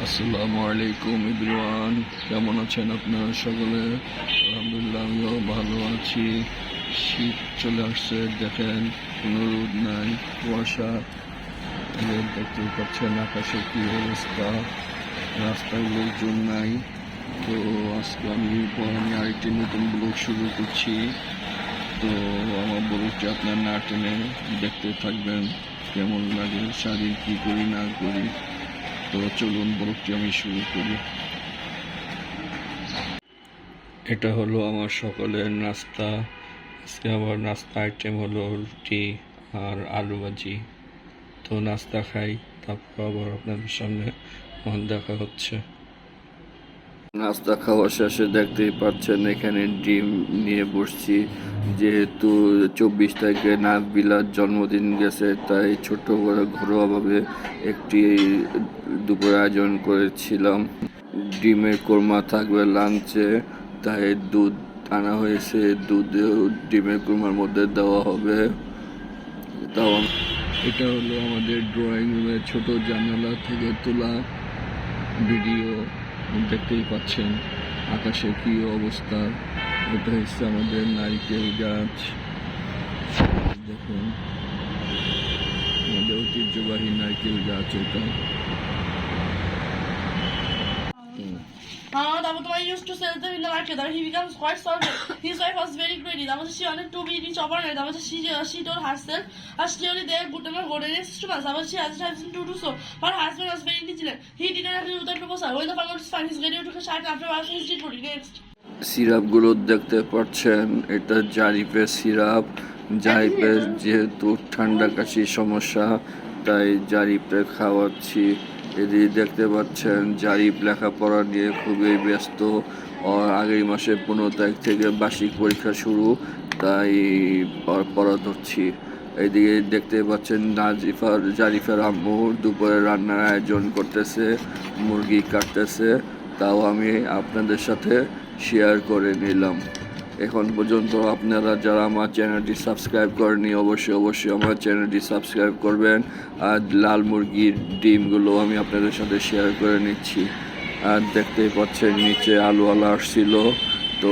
আসসালামু আলাইকুম এভরিওয়ান, কেমন আছেন আপনারা সকলে? আলহামদুলিল্লাহ, আমিও ভালো আছি। শীত চলে আসছে, দেখেন কোনো রোদ নাই, কুয়াশা। দেখতে পাচ্ছেন আকাশে কি অবস্থা, রাস্তায় লোকজন নাই। তো আজকে আমি আরেকটি নতুন ব্লগ শুরু করছি। তো আমার ব্লগটি আপনার না টেনে দেখতে থাকবেন, কেমন লাগে, সারাদিন কী করি না করি। তো চলুন ব্লগটি আমি শুরু করি। এটা হলো আমার সকালের নাস্তা। আজকে আমার নাস্তা আইটেম হলো রুটি আর আলু ভাজি। তো নাস্তা খাই, তারপর আবার আপনাদের সামনে দেখা হচ্ছে। নাস্তা খাওয়া শেষে দেখতেই পাচ্ছেন এখানে ডিম নিয়ে বসছি। যেহেতু 24 তারিখে নাবিলার জন্মদিন গেছে, তাই ছোট্ট করে ঘরোয়াভাবে একটি দুপুর আয়োজন করেছিলাম। ডিমের কোরমা থাকবে লাঞ্চে, তাই দুধ আনা হয়েছে, দুধেও ডিমের কোরমার মধ্যে দেওয়া হবে। তাও এটা হলো আমাদের ড্রয়িং রুমের ছোট জানালা থেকে তোলা ভিডিও। দেখতেই পাচ্ছেন আকাশে কি অবস্থা। এটা হচ্ছে আমাদের নারকেল গাছ। দেখুন আমাদের ঐতিহ্যবাহী নারকেল গাছ এটা। তারপর তোমার used to sell them in the market. He becomes quite sorted. His wife was very greedy. That was she wanted to be rich overnight. That was she told herself, as she only there put them on golden instruments. That was she has a chance to do so. But her husband was very vigilant. He didn't agree with that proposal. When the farmer was fine, his lady took a shot after washing his dead body. Next. সিরাপগুলো দেখতে পাচ্ছেন, এটা জারিপের syrup. জারিপের যেহেতু ঠান্ডা কাশির সমস্যা, তাই জারিপে খাওয়াচ্ছি। এদিকে দেখতে পাচ্ছেন জারিপ লেখাপড়া নিয়ে খুবই ব্যস্ত। আগামী মাসের 15 তারিখ থেকে বার্ষিক পরীক্ষা শুরু, তাই পড়া ধরছি। এইদিকে দেখতে পাচ্ছেন জারিফের আম্মু দুপুরে রান্নার আয়োজন করতেছে, মুরগি কাটতেছে। তাও আমি আপনাদের সাথে শেয়ার করে নিলাম। এখন পর্যন্ত আপনারা যারা আমার চ্যানেলটি সাবস্ক্রাইব করেনি, অবশ্যই আমার চ্যানেলটি সাবস্ক্রাইব করবেন। আর লাল মুরগির ডিমগুলো আমি আপনাদের সাথে শেয়ার করে নিচ্ছি। আর দেখতেই পাচ্ছেন নিচে আলুওয়ালা আসছিল, তো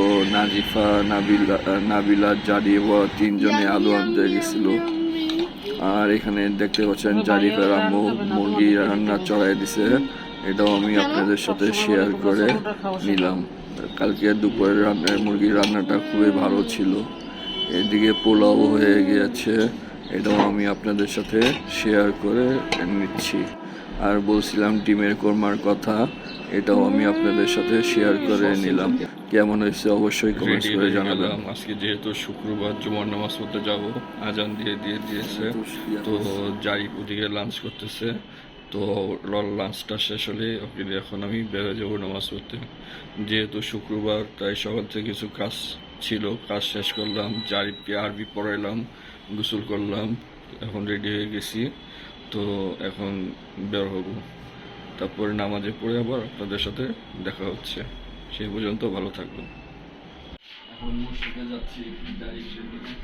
নাবিলা জারিফ তিনজনে আলু আনতে গেছিল। আর এখানে দেখতে পাচ্ছেন জারিফের আম্মু মুরগি রান্না চড়াই দিছে, এটাও আমি আপনাদের সাথে শেয়ার করে নিলাম। কালকে দুপুরের মুরগির রান্নাটা খুবই ভালো ছিল। এদিকে পোলাও হয়ে গিয়েছে, এটাও আমি আপনাদের সাথে শেয়ার করে নিচ্ছি। আর বলছিলাম ডিমের কোরমার কথা, এটাও আমি আপনাদের সাথে শেয়ার করে নিলাম। কেমন হয়েছে অবশ্যই কমেন্টস করে জানাবেন। আজকে যেহেতু শুক্রবার, জুমার নামাজ পড়তে যাব, আজান দিয়েছে। তো জারিফ ওদিকে লাঞ্চ করতেছে। তো লাঞ্চটা শেষ হলে এখন আমি বেরোয় যাবো নামাজ পড়তে। যেহেতু শুক্রবার, তাই সকাল থেকে কিছু কাজ ছিল, কাজ শেষ করলাম। জারিফকে আরবি পড়াইলাম, গোসল করলাম, এখন রেডি হয়ে গেছি। তো এখন বের হব, তারপরে নামাজে পড়ে আবার আপনাদের সাথে দেখা হচ্ছে। সেই পর্যন্ত ভালো থাকবেন। এখন মসজিদে যাচ্ছি জারিফকে নিয়ে।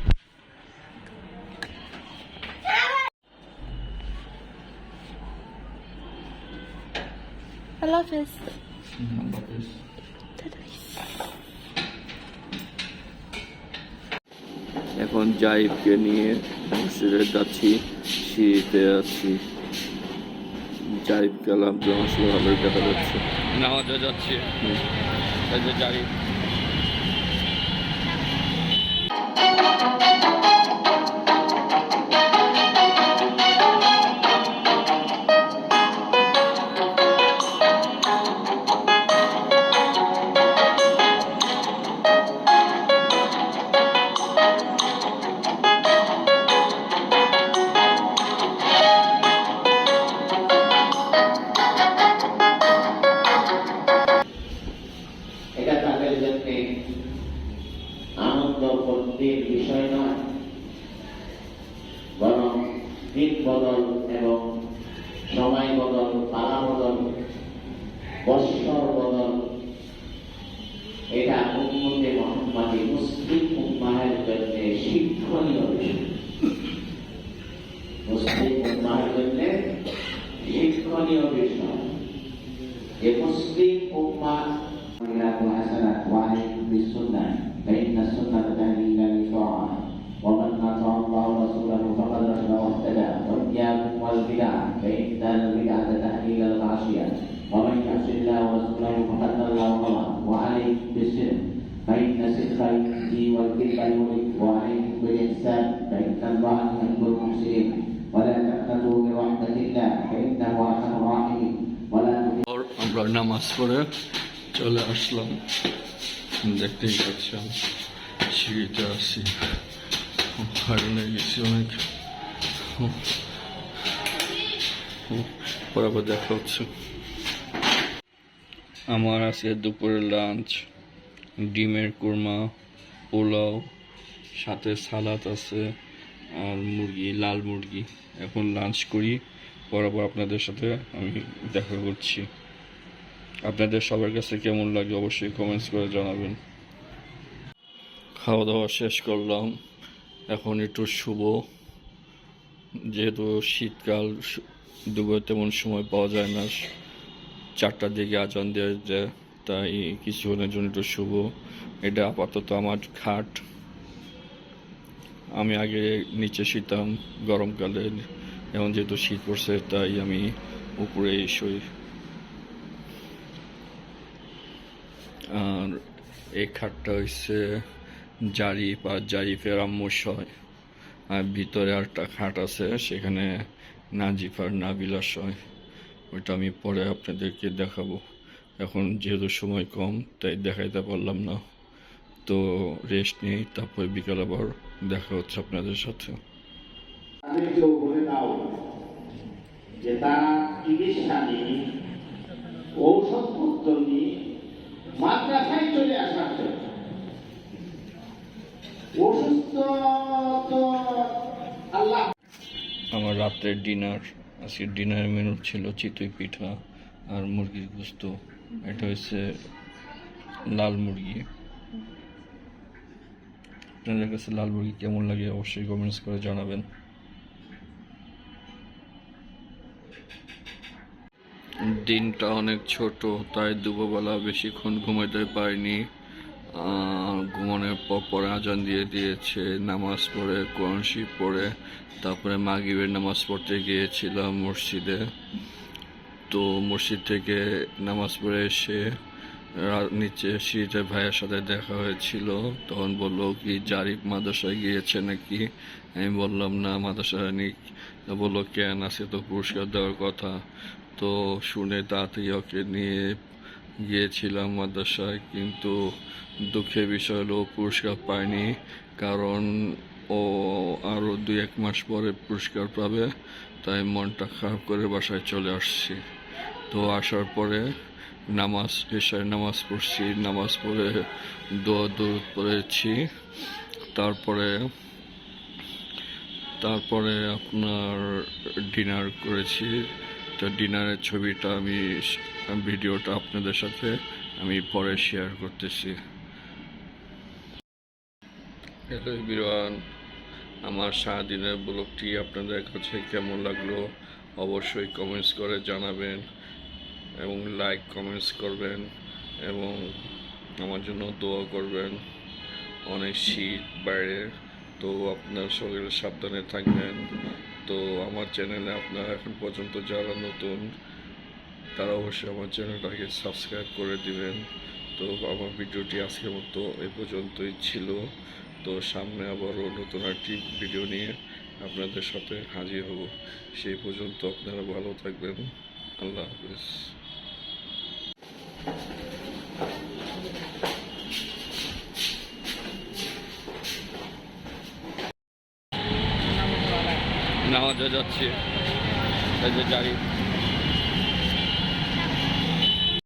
Allah Hafiz. এখন জারিফকে নিয়ে মসজিদে যাচ্ছি, সিঁড়িতে আছি। জারিফ কালাম আসলে ভালোই দেখা যাচ্ছে। নামাজে যাচ্ছি, এই যে জারিফ। এটা তাদের জন্য আনন্দ ফুর্তির বিষয় নয়, বরং দিন বদল এবং সময় বদল, পালা বদল, বৎসর বদল। এটা উম্মতে মুহাম্মাদি মুসলিম উম্মাহের জন্য শিক্ষণীয় বিষয়। মুসলিম উম্মাহের জন্য শিক্ষণীয় বিষয়। لمسلم أمة مغفرة حسنة وعليكم بالسنة فإن السنة تهدي إلى الطاعة ومن أطاع الله ورسوله فقد رشد واهتدى وإياكم والبدع فإن البدعة تهدي إلى المعصية ومن يعص الله ورسوله فقد ضل وغوى وعليكم بالصدق فإن الصدق يهدي والكذب يهلك وعليكم بالإحسان فإن الله يحب المحسنين ولا تقنطوا من رحمة الله فإنه أرحم الراحمين ولا আমরা নামাজ পড়ে চলে আসলাম, দেখতেই পাচ্ছেন সিঁড়িতে আছি, হারিয়ে গেছি অনেক। বরাবর দেখা হচ্ছে। আমার আজকে দুপুরের লাঞ্চ ডিমের কোরমা, পোলাও, সাথে সালাদ আছে আর মুরগি, লাল মুরগি। এখন লাঞ্চ করি, বরাবর আপনাদের সাথে আমি দেখা করছি। আপনাদের সবার কাছে কেমন লাগে অবশ্যই কমেন্টস করে জানাবেন। খাওয়া দাওয়া শেষ করলাম, এখন একটু শুভ, যেহেতু শীতকাল দুপুরে তেমন সময় পাওয়া যায় না, 4টার দিকে আজান দেওয়া যায়, তাই কিছুক্ষণের জন্য একটু শুভ। এটা আপাতত আমার খাট। আমি আগে নিচে শুতাম গরমকালে, এখন যেহেতু শীত পড়ছে তাই আমি উপরে শুই। আর এই খাটটা হচ্ছে জারিফের আম্মুর শয়, আর ভিতরে আরেকটা খাট আছে, সেখানে নাজিফার নাবিলা শয়। ওইটা আমি পরে আপনাদেরকে দেখাবো। এখন যেহেতু সময় কম তাই দেখাইতে পারলাম না, তো রেস্ট নিই, তারপরে বিকাল আবার দেখা হচ্ছে আপনাদের সাথে। আমি কেউ বলে দাও যে তারা চিকিৎসা নিয়ে ঔষধপত্র নিয়ে মাদ্রাসায় চলে আসার জন্য অসুস্থ তো আল্লাহ। আমার রাতের ডিনার, আজকে ডিনারের মেনু ছিল চিতই পিঠা আর মুরগির গোস্ত। এটা হচ্ছে লাল মুরগি। আপনাদের কাছে লাল মুরগি কেমন লাগে অবশ্যই কমেন্টস করে জানাবেন। দিনটা অনেক ছোট, তাই দুপুরবেলা বেশিক্ষণ ঘুমাতে পারিনি। ঘুমানোর পরে আজান দিয়ে দিয়েছে, নামাজ পড়ে কোরআন শরীফ পড়ে তারপরে মাগরিবের নামাজ পড়তে গিয়েছিলাম মসজিদে। তো মসজিদ থেকে নামাজ পড়ে এসে নিচে সিঁড়িতে ভাইয়ের সাথে দেখা হয়েছিল, তখন বললো কি জারিফ মাদ্রাসায় গিয়েছে নাকি। আমি বললাম না, মাদ্রাসায় নেই। বললো কেন, আছে তো পুরস্কার দেওয়ার কথা। তো শুনে তাড়াতাড়ি ওকে নিয়ে গিয়েছিলাম মাদ্রাসায়, কিন্তু দুঃখের বিষয় হলো পুরস্কার পায়নি, কারণ ও আরও 2-1 মাস পরে পুরস্কার পাবে। তাই মনটা খারাপ করে বাসায় চলে আসছি। তো আসার পরে এশার নামাজ পড়ছি, নামাজ পড়ে দোয়া দরুদ পড়েছি, তারপরে আপনার ডিনার করেছি। তো ডিনারের ছবিটা ভিডিওটা আপনাদের সাথে আমি পরে শেয়ার করতেছি। হ্যালো এভরিওয়ান, আমার সারাদিনের ব্লগটি আপনাদের কাছে কেমন লাগলো অবশ্যই কমেন্টস করে জানাবেন, এবং লাইক কমেন্টস করবেন, এবং আমার জন্য দোয়া করবেন। অনেক শীত বাইরে, তো আপনার শরীরে সাবধানে থাকবেন। তো আমার চ্যানেলে আপনারা এখন পর্যন্ত যারা নতুন তারা অবশ্যই আমার চ্যানেলটাকে সাবস্ক্রাইব করে দিবেন। তো আমার ভিডিওটি আজকের মতো এই পর্যন্তই ছিল। তো সামনে আবারও নতুন একটি ভিডিও নিয়ে আপনাদের সাথে হাজির হব। সেই পর্যন্ত আপনারা ভালো থাকবেন। আল্লাহ হাফেজ। নামাজে যাচ্ছি, এই যে জারিফ।